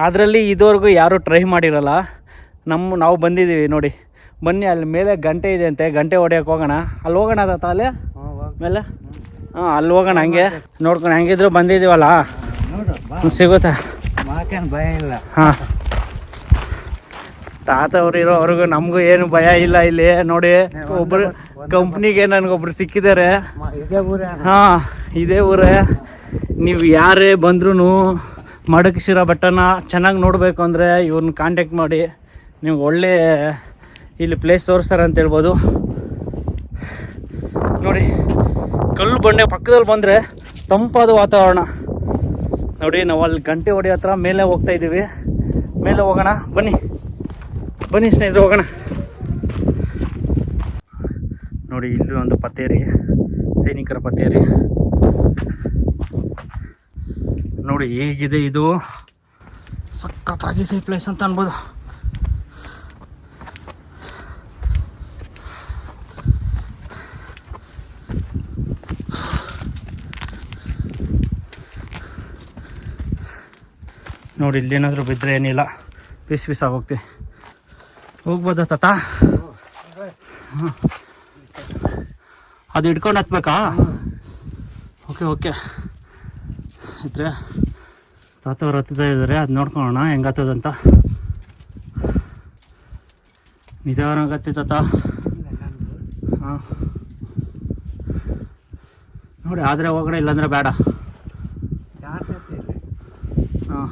ಅದರಲ್ಲಿ ಇದುವರೆಗೂ ಯಾರೂ ಟ್ರೈ ಮಾಡಿರಲ್ಲ. ನಾವು ಬಂದಿದ್ದೀವಿ ನೋಡಿ. ಬನ್ನಿ, ಅಲ್ಲಿ ಮೇಲೆ ಗಂಟೆ ಇದೆ ಅಂತೆ, ಗಂಟೆ ಹೊಡೆಯೋಕೆ ಹೋಗೋಣ. ಅಲ್ಲಿ ಹೋಗೋಣ ತಾತ, ಅಲ್ಲಿ ಮೇಲೆ ಅಲ್ಲಿ ಹೋಗೋಣ. ಹಂಗೆ ನೋಡ್ಕೊಂಡು ಹೆಂಗಿದ್ರು ಬಂದಿದ್ದೀವಲ್ಲ, ಸಿಗುತ್ತಾ? ಭಯ ಇಲ್ಲ. ಹಾಂ ತಾತ ಅವ್ರು ಇರೋವರೆಗೂ ನಮಗೂ ಏನು ಭಯ ಇಲ್ಲ ಇಲ್ಲಿ ನೋಡಿ. ಒಬ್ರು ಕಂಪ್ನಿಗೆ ನನಗೊಬ್ರು ಸಿಕ್ಕಿದ್ದಾರೆ. ಇದೇ ಊರೇ. ಹಾಂ, ಇದೇ ಊರೇ. ನೀವು ಯಾರೇ ಬಂದ್ರೂ ಮಡಕಶಿರಾ ಬೆಟ್ಟನ ಚೆನ್ನಾಗಿ ನೋಡಬೇಕು ಅಂದರೆ ಇವ್ರನ್ನ ಕಾಂಟ್ಯಾಕ್ಟ್ ಮಾಡಿ, ನಿಮ್ಗೆ ಒಳ್ಳೆ ಇಲ್ಲಿ ಪ್ಲೇಸ್ ತೋರಿಸ್ತಾರೆ ಅಂತ ಹೇಳ್ಬೋದು. ನೋಡಿ, ಕಲ್ಲು ಬಂಡೆ ಪಕ್ಕದಲ್ಲಿ ಬಂದರೆ ತಂಪಾದ ವಾತಾವರಣ. ನೋಡಿ, ನಾವು ಅಲ್ಲಿ ಗಂಟೆ ಹೊಡಿ ಹತ್ರ ಮೇಲೆ ಹೋಗ್ತಾ ಇದ್ದೀವಿ. ಮೇಲೆ ಹೋಗೋಣ, ಬನ್ನಿ ಸ್ನೇಹಿತರೆ, ಹೋಗೋಣ. ನೋಡಿ, ಇಲ್ಲಿ ಒಂದು ಪತೇರಿ, ಸೈನಿಕರ ಪತೇರಿ. ನೋಡಿ ಹೇಗಿದೆ ಇದು, ಸಖತ್ತಾಗಿದೆ ಈ ಪ್ಲೇಸ್ ಅಂತ ಅನ್ಬೋದು. ನೋಡಿ, ಇಲ್ಲೇನಾದರೂ ಬಿದ್ದರೆ ಏನಿಲ್ಲ, ಪೀಸ್ ಆಗೋಗ್ತೀವಿ. ಹೋಗ್ಬೋದಾ ತಾತ? ಹಾಂ, ಅದು ಹಿಡ್ಕೊಂಡು ಹತ್ಬೇಕಾ? ಓಕೆ ಇದ್ರೆ ತಾತ ಅವ್ರು ಹತ್ತುತ್ತಾ ಇದ್ದಾರೆ, ಅದು ನೋಡ್ಕೊಳ್ಳೋಣ ಹೆಂಗೆ ಹತ್ತದಂತ. ನಿಧಾನ ಆಗತ್ತೆ ತಾತ. ಹಾಂ, ನೋಡಿ, ಆದರೆ ಹೋಗೋಣ, ಇಲ್ಲಾಂದರೆ ಬೇಡ. ಹಾಂ,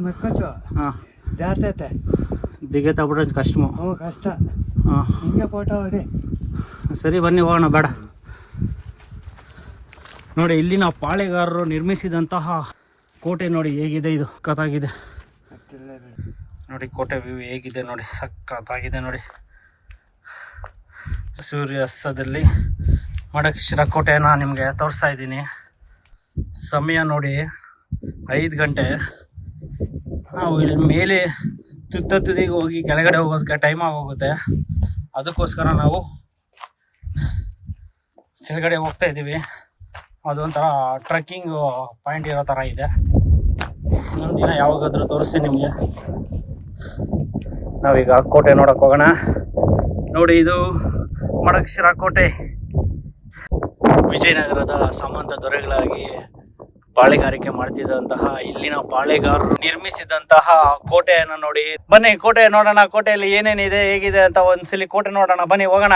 ಮೆಕ್ಕೋದು. ಹಾಂ, ಜಾರ್ತೈತೆ. ದಿಗೆ ತಗೊಬಿಡೋದು ಕಷ್ಟಮು. ಕಷ್ಟ. ಹಾಂ, ಹಿಂಗೆ ಫೋಟೋ ಹೊಡಿ. ಸರಿ, ಬನ್ನಿ ಹೋಗೋಣ. ಬೇಡ. ನೋಡಿ, ಇಲ್ಲಿನ ಪಾಳೆಗಾರರು ನಿರ್ಮಿಸಿದಂತಹ ಕೋಟೆ ನೋಡಿ ಹೇಗಿದೆ, ಇದು ಸಖತ್ತಾಗಿದೆ. ನೋಡಿ ಕೋಟೆ ವ್ಯೂ ಹೇಗಿದೆ ನೋಡಿ, ಸಖತ್ತಾಗಿದೆ ನೋಡಿ. ಸೂರ್ಯಾಸ್ತದಲ್ಲಿ ಮಡಕಶಿರಾ ಕೋಟೆನ ನಿಮಗೆ ತೋರಿಸ್ತಾ ಇದ್ದೀನಿ. ಸಮಯ ನೋಡಿ 5 ಗಂಟೆ. ನಾವು ಇಲ್ಲಿ ಮೇಲೆ ತುದಿಗೆ ಹೋಗಿ ಕೆಳಗಡೆ ಹೋಗೋದಕ್ಕೆ ಟೈಮ್ ಆಗೋಗುತ್ತೆ. ಅದಕ್ಕೋಸ್ಕರ ನಾವು ಕೆಳಗಡೆ ಹೋಗ್ತಾ ಇದ್ದೀವಿ. ಅದೊಂಥರ ಟ್ರೆಕ್ಕಿಂಗ್ ಪಾಯಿಂಟ್ ಇರೋ ಥರ ಇದೆ. ಇನ್ನೊಂದು ದಿನ ಯಾವಾಗಾದರೂ ತೋರಿಸ್ತೀನಿ ನಿಮಗೆ. ನಾವೀಗ ಕೋಟೆ ನೋಡೋಕೆ ಹೋಗೋಣ. ನೋಡಿ, ಇದು ಮಡಕಶಿರಾ ಕೋಟೆ. ವಿಜಯನಗರದ ಸಾಮಂತ ದೊರೆಗಳಾಗಿ ಪಾಳೆಗಾರಿಕೆ ಮಾಡ್ತಿದ್ದಂತಹ ಇಲ್ಲಿನ ಪಾಳೆಗಾರರು ನಿರ್ಮಿಸಿದಂತಹ ಕೋಟೆಯನ್ನು ನೋಡಿ. ಬನ್ನಿ ಕೋಟೆ ನೋಡೋಣ. ಕೋಟೆಯಲ್ಲಿ ಏನೇನಿದೆ, ಹೇಗಿದೆ ಅಂತ ಒಂದ್ಸಲಿ ಕೋಟೆ ನೋಡೋಣ. ಬನ್ನಿ ಹೋಗೋಣ.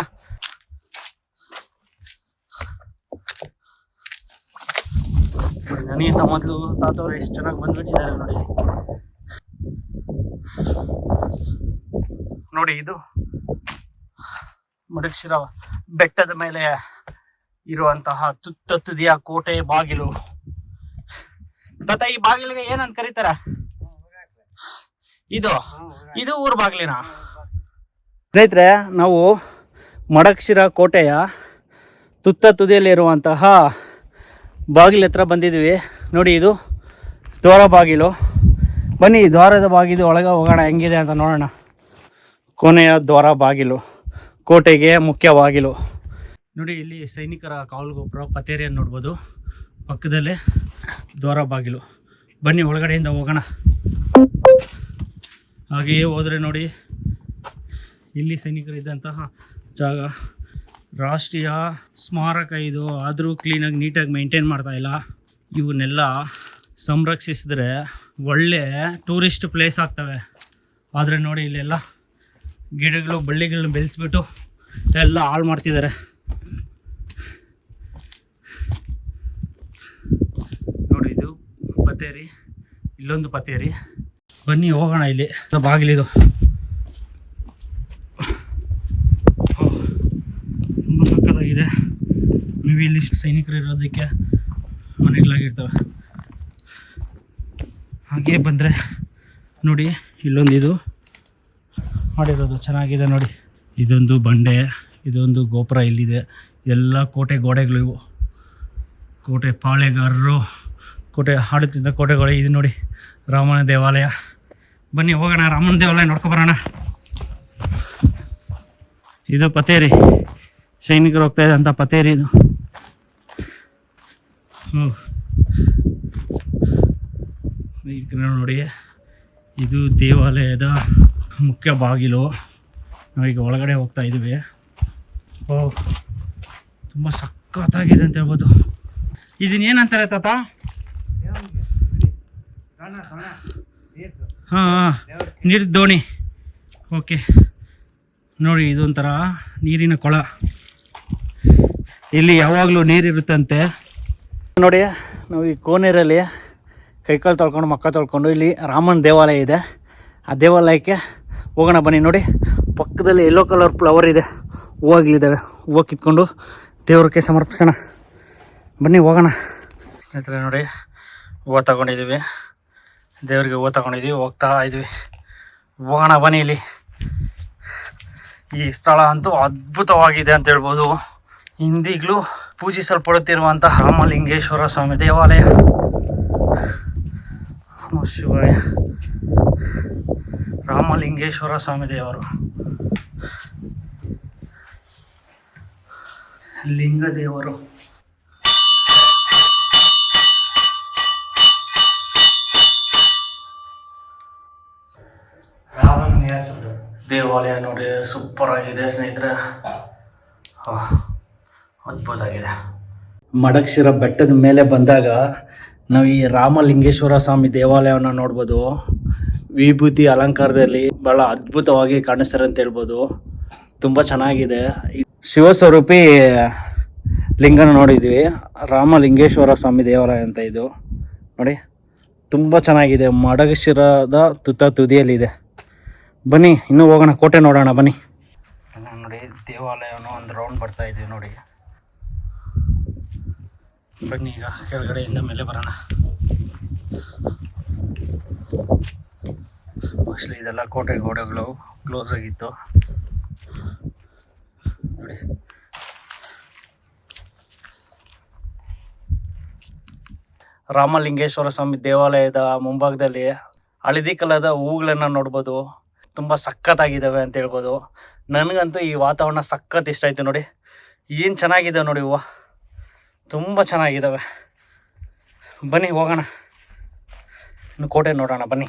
ನನಗಿಂತ ಮೊದಲು ತಾತವ್ರು ಎಷ್ಟು ಚೆನ್ನಾಗಿ ಬಂದ್ಬಿಟ್ಟಿದ್ದಾರೆ ನೋಡಿ. ನೋಡಿ, ಇದು ಮಡಕಶಿರಾ ಬೆಟ್ಟದ ಮೇಲೆ ಇರುವಂತಹ ತುದಿಯ ಕೋಟೆ ಬಾಗಿಲು. ತಾತ, ಈ ಬಾಗಿಲಿಗೆ ಏನಂತ ಕರೀತಾರ? ಇದು ಊರ ಬಾಗಿಲಿನ? ಸ್ನೇಹಿತರೆ, ನಾವು ಮಡಕಶಿರಾ ಕೋಟೆಯ ತುದಿಯಲ್ಲಿರುವಂತಹ ಬಾಗಿಲ ಹತ್ರ ಬಂದಿದ್ದೀವಿ. ನೋಡಿ, ಇದು ದ್ವಾರ ಬಾಗಿಲು. ಬನ್ನಿ, ದ್ವಾರದ ಬಾಗಿಲು ಒಳಗೆ ಹೋಗೋಣ, ಹೆಂಗಿದೆ ಅಂತ ನೋಡೋಣ. ಕೊನೆಯ ದ್ವಾರ ಬಾಗಿಲು, ಕೋಟೆಗೆ ಮುಖ್ಯ ಬಾಗಿಲು. ನೋಡಿ, ಇಲ್ಲಿ ಸೈನಿಕರ ಕಾವಲುಗೋಪುರ ಪತೇರಿಯನ್ನು ನೋಡ್ಬೋದು. ಪಕ್ಕದಲ್ಲೇ ದ್ವಾರ ಬಾಗಿಲು. ಬನ್ನಿ ಒಳಗಡೆಯಿಂದ ಹೋಗೋಣ. ಹಾಗೆಯೇ ಹೋದರೆ ನೋಡಿ, ಇಲ್ಲಿ ಸೈನಿಕರಿದ್ದಂತಹ ಜಾಗ. ರಾಷ್ಟ್ರೀಯ ಸ್ಮಾರಕ ಇದು, ಆದರೂ ಕ್ಲೀನಾಗಿ ನೀಟಾಗಿ ಮೇಂಟೈನ್ ಮಾಡ್ತಾ ಇಲ್ಲ. ಇವನ್ನೆಲ್ಲ ಸಂರಕ್ಷಿಸಿದ್ರೆ ಒಳ್ಳೆ ಟೂರಿಸ್ಟ್ ಪ್ಲೇಸ್ ಆಗ್ತವೆ. ಆದರೆ ನೋಡಿ, ಇಲ್ಲೆಲ್ಲ ಗಿಡಗಳು ಬಳ್ಳಿಗಳನ್ನ ಬೆಳೆಸ್ಬಿಟ್ಟು ಎಲ್ಲ ಹಾಳು ಮಾಡ್ತಿದ್ದಾರೆ. ನೋಡಿ, ಇದು ಪತೇರಿ, ಇಲ್ಲೊಂದು ಪತೇರಿ. ಬನ್ನಿ ಹೋಗೋಣ. ಇಲ್ಲಿ ಬಾಗಿಲಿದು ತುಂಬ ಸಕ್ಕತ್ತಾಗಿದೆ. ಮೇಬಿ ಇಲ್ಲಿ ಸೈನಿಕರು ಇರೋದಕ್ಕೆ ಮನೆಗಳಾಗಿರ್ತವೆ. ಹಾಗೆ ಬಂದರೆ ನೋಡಿ, ಇಲ್ಲೊಂದು ಇದು ಮಾಡಿರೋದು ಚೆನ್ನಾಗಿದೆ ನೋಡಿ. ಇದೊಂದು ಬಂಡೆ, ಇದೊಂದು ಗೋಪುರ ಇಲ್ಲಿದೆ. ಎಲ್ಲ ಕೋಟೆ ಗೋಡೆಗಳು ಇವು. ಕೋಟೆ ಪಾಳೆಗಾರರು ಕೋಟೆ ಆಡುತ್ತಿದ್ದ ಕೋಟೆಗಳು. ಇದು ನೋಡಿ, ರಾಮನ ದೇವಾಲಯ. ಬನ್ನಿ ಹೋಗೋಣ, ರಾಮನ ದೇವಾಲಯ ನೋಡ್ಕೊಬರೋಣ. ಇದು ಪತೇರಿ, ಸೈನಿಕರು ಹೋಗ್ತಾ ಇದ್ದಂಥ ಪತೇರಿ ಇದು. ನೋಡಿ, ಇದು ದೇವಾಲಯದ ಮುಖ್ಯ ಬಾಗಿಲು. ನಾವೀಗ ಒಳಗಡೆ ಹೋಗ್ತಾ ಇದ್ದೀವಿ. ತುಂಬ ಸಖತ್ತಾಗಿದೆ ಅಂತ ಹೇಳ್ಬೋದು. ಇದನ್ನೇನಂತಾರೆ ತಾತ? ಹಾಂ ನೀರಿನ ದೋಣಿ. ಓಕೆ ನೋಡಿ, ಇದೊಂಥರ ನೀರಿನ ಕೊಳ. ಇಲ್ಲಿ ಯಾವಾಗಲೂ ನೀರಿರುತ್ತಂತೆ. ನೋಡಿ, ನಾವು ಈ ಕೋನೇರಲ್ಲಿ ಕೈಕಾಲು ತೊಳ್ಕೊಂಡು ಮಕ್ಕ ತೊಳ್ಕೊಂಡು ಇಲ್ಲಿ ರಾಮನ ದೇವಾಲಯ ಇದೆ. ಆ ದೇವಾಲಯಕ್ಕೆ ಹೋಗೋಣ ಬನ್ನಿ. ನೋಡಿ, ಪಕ್ಕದಲ್ಲಿ ಯೆಲ್ಲೋ ಕಲರ್ ಫ್ಲವರ್ ಇದೆ, ಹೂವಾಗ್ಲಿದ್ದಾವೆ. ಹೂವು ಕಿತ್ಕೊಂಡು ದೇವ್ರಿಗೆ ಸಮರ್ಪಿಸೋಣ ಬನ್ನಿ, ಹೋಗೋಣ. ಸ್ನೇಹಿತರೆ ನೋಡಿ, ಹೂವು ತಗೊಂಡಿದ್ದೀವಿ, ದೇವ್ರಿಗೆ ಹೂವು ತಗೊಂಡಿದ್ದೀವಿ, ಹೋಗ್ತಾ ಇದ್ವಿ. ಹೋಗೋಣ ಬನ್ನಿ. ಇಲ್ಲಿ ಈ ಸ್ಥಳ ಅಂತೂ ಅದ್ಭುತವಾಗಿದೆ ಅಂತ ಹೇಳ್ಬೋದು. ಇಂದಿಗ್ಲೂ ಪೂಜಿಸಲ್ಪಡುತ್ತಿರುವಂತಹ ರಾಮಲಿಂಗೇಶ್ವರ ಸ್ವಾಮಿ ದೇವಾಲಯ. ಶಿವಾಯ. ರಾಮಲಿಂಗೇಶ್ವರ ಸ್ವಾಮಿ ದೇವರು, ಲಿಂಗ ದೇವರು. ದೇವಾಲಯ ನೋಡಿ ಸೂಪರ್ ಆಗಿದೆ ಸ್ನೇಹಿತರೆ, ಅದ್ಭುತ ಆಗಿದೆ. ಮಡಕಶಿರ ಬೆಟ್ಟದ ಮೇಲೆ ಬಂದಾಗ ನಾವು ಈ ರಾಮಲಿಂಗೇಶ್ವರ ಸ್ವಾಮಿ ದೇವಾಲಯವನ್ನು ನೋಡ್ಬೋದು. ವಿಭೂತಿ ಅಲಂಕಾರದಲ್ಲಿ ಭಾಳ ಅದ್ಭುತವಾಗಿ ಕಾಣಿಸ್ತಾರೆ ಅಂತ ಹೇಳ್ಬೋದು. ತುಂಬ ಚೆನ್ನಾಗಿದೆ. ಶಿವಸ್ವರೂಪಿ ಲಿಂಗನ ನೋಡಿದ್ವಿ, ರಾಮಲಿಂಗೇಶ್ವರ ಸ್ವಾಮಿ ದೇವಾಲಯ ಅಂತ ಇದು ನೋಡಿ, ತುಂಬ ಚೆನ್ನಾಗಿದೆ. ಮಡಕಶಿರದ ತುದಿಯಲ್ಲಿದೆ. ಬನ್ನಿ ಇನ್ನೂ ಹೋಗೋಣ, ಕೋಟೆ ನೋಡೋಣ ಬನ್ನಿ. ನೋಡಿ, ದೇವಾಲಯವನ್ನು ಒಂದು ರೌಂಡ್ ಬರ್ತಾ ಇದ್ದೀವಿ ನೋಡಿ. ಬನ್ನಿ ಈಗ ಕೆಳಗಡೆಯಿಂದ ಮೇಲೆ ಬರೋಣ. ಮೋಸ್ಟ್ಲಿ ಇದೆಲ್ಲ ಕೋಟೆ ಗೋಡೆಗಳು ಕ್ಲೋಸ್ ಆಗಿತ್ತು ನೋಡಿ. ರಾಮಲಿಂಗೇಶ್ವರ ಸ್ವಾಮಿ ದೇವಾಲಯದ ಮುಂಭಾಗದಲ್ಲಿ ಹಳದಿ ಕಲರ್ದ ಹೂಗಳನ್ನು ನೋಡ್ಬೋದು. ತುಂಬ ಸಖತ್ತಾಗಿದ್ದಾವೆ ಅಂತ ಹೇಳ್ಬೋದು. ನನಗಂತೂ ಈ ವಾತಾವರಣ ಸಖತ್ ಇಷ್ಟ ಆಯಿತು ನೋಡಿ. ಏನು ಚೆನ್ನಾಗಿದೆ ನೋಡಿ, ಹೂವು ತುಂಬ ಚೆನ್ನಾಗಿದ್ದಾವೆ. ಬನ್ನಿ ಹೋಗೋಣ, ಇನ್ನು ಕೋಟೆ ನೋಡೋಣ ಬನ್ನಿ.